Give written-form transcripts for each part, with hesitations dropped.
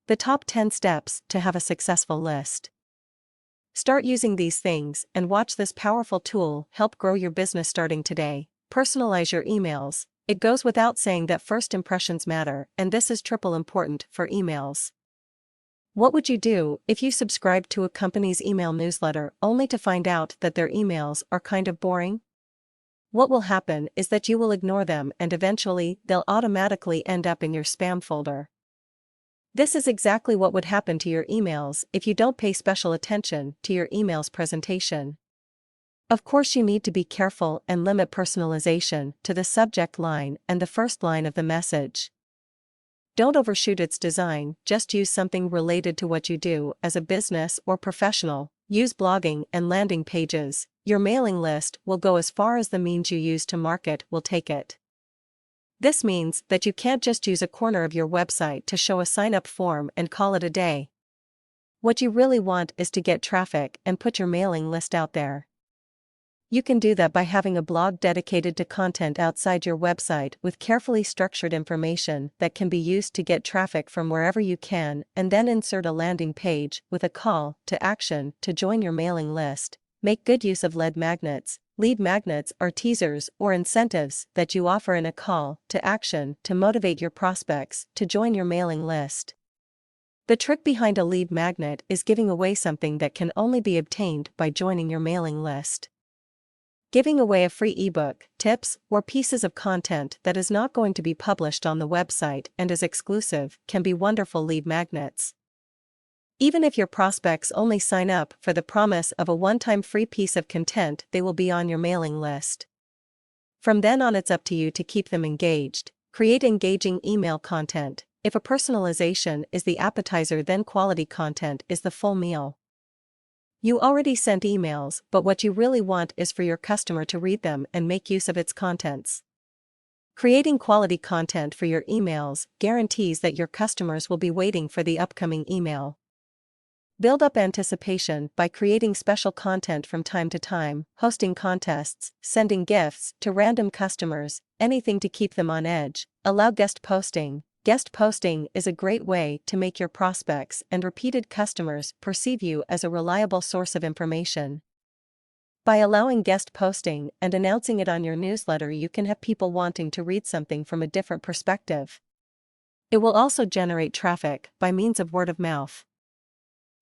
The top 10 steps to have a successful list. Start using these things and watch this powerful tool help grow your business starting today. Personalize your emails. It goes without saying that first impressions matter, and this is triple important for emails. What would you do if you subscribed to a company's email newsletter only to find out that their emails are kind of boring? What will happen is that you will ignore them and eventually they'll automatically end up in your spam folder. This is exactly what would happen to your emails if you don't pay special attention to your email's presentation. Of course, you need to be careful and limit personalization to the subject line and the first line of the message. Don't overshoot its design, just use something related to what you do as a business or professional. Use blogging and landing pages. Your mailing list will go as far as the means you use to market will take it. This means that you can't just use a corner of your website to show a sign-up form and call it a day. What you really want is to get traffic and put your mailing list out there. You can do that by having a blog dedicated to content outside your website with carefully structured information that can be used to get traffic from wherever you can, and then insert a landing page with a call to action to join your mailing list. Make good use of lead magnets. Lead magnets are teasers or incentives that you offer in a call to action to motivate your prospects to join your mailing list. The trick behind a lead magnet is giving away something that can only be obtained by joining your mailing list. Giving away a free ebook, tips, or pieces of content that is not going to be published on the website and is exclusive can be wonderful lead magnets. Even if your prospects only sign up for the promise of a one-time free piece of content, they will be on your mailing list. From then on, it's up to you to keep them engaged. Create engaging email content. If a personalization is the appetizer, then quality content is the full meal. You already sent emails, but what you really want is for your customer to read them and make use of its contents. Creating quality content for your emails guarantees that your customers will be waiting for the upcoming email. Build up anticipation by creating special content from time to time, hosting contests, sending gifts to random customers, anything to keep them on edge. Allow guest posting. Guest posting is a great way to make your prospects and repeated customers perceive you as a reliable source of information. By allowing guest posting and announcing it on your newsletter, you can have people wanting to read something from a different perspective. It will also generate traffic by means of word of mouth.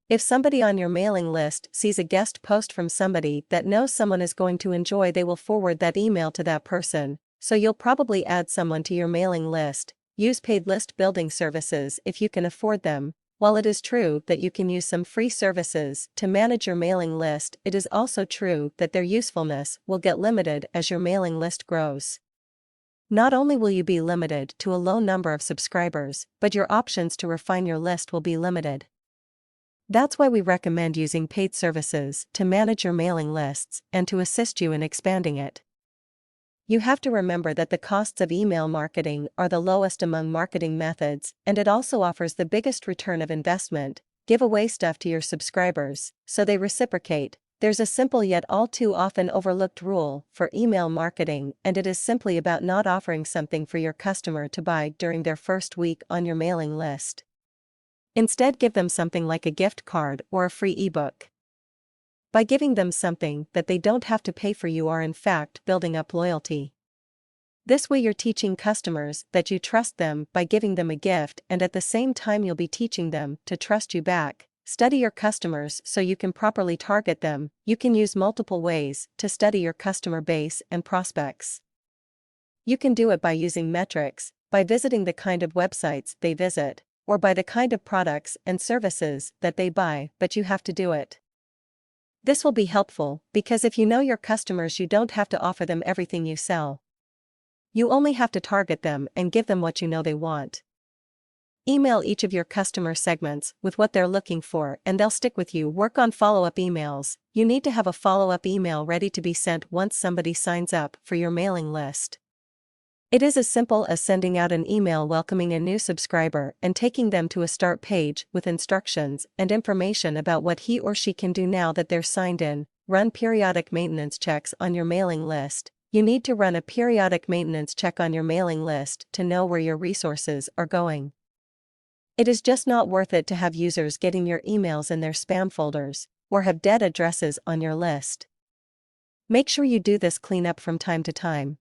If somebody on your mailing list sees a guest post from somebody that knows someone is going to enjoy, they will forward that email to that person, so you'll probably add someone to your mailing list. Use paid list building services if you can afford them. While it is true that you can use some free services to manage your mailing list, it is also true that their usefulness will get limited as your mailing list grows. Not only will you be limited to a low number of subscribers, but your options to refine your list will be limited. That's why we recommend using paid services to manage your mailing lists and to assist you in expanding it. You have to remember that the costs of email marketing are the lowest among marketing methods, and it also offers the biggest return of investment. Give away stuff to your subscribers, so they reciprocate. There's a simple yet all too often overlooked rule for email marketing, and it is simply about not offering something for your customer to buy during their first week on your mailing list. Instead, give them something like a gift card or a free ebook. By giving them something that they don't have to pay for, you are in fact building up loyalty. This way you're teaching customers that you trust them by giving them a gift, and at the same time you'll be teaching them to trust you back. Study your customers so you can properly target them. You can use multiple ways to study your customer base and prospects. You can do it by using metrics, by visiting the kind of websites they visit, or by the kind of products and services that they buy, but you have to do it. This will be helpful because if you know your customers, you don't have to offer them everything you sell. You only have to target them and give them what you know they want. Email each of your customer segments with what they're looking for, and they'll stick with you. Work on follow-up emails. You need to have a follow-up email ready to be sent once somebody signs up for your mailing list. It is as simple as sending out an email welcoming a new subscriber and taking them to a start page with instructions and information about what he or she can do now that they're signed in. Run periodic maintenance checks on your mailing list. You need to run a periodic maintenance check on your mailing list to know where your resources are going. It is just not worth it to have users getting your emails in their spam folders, or have dead addresses on your list. Make sure you do this cleanup from time to time.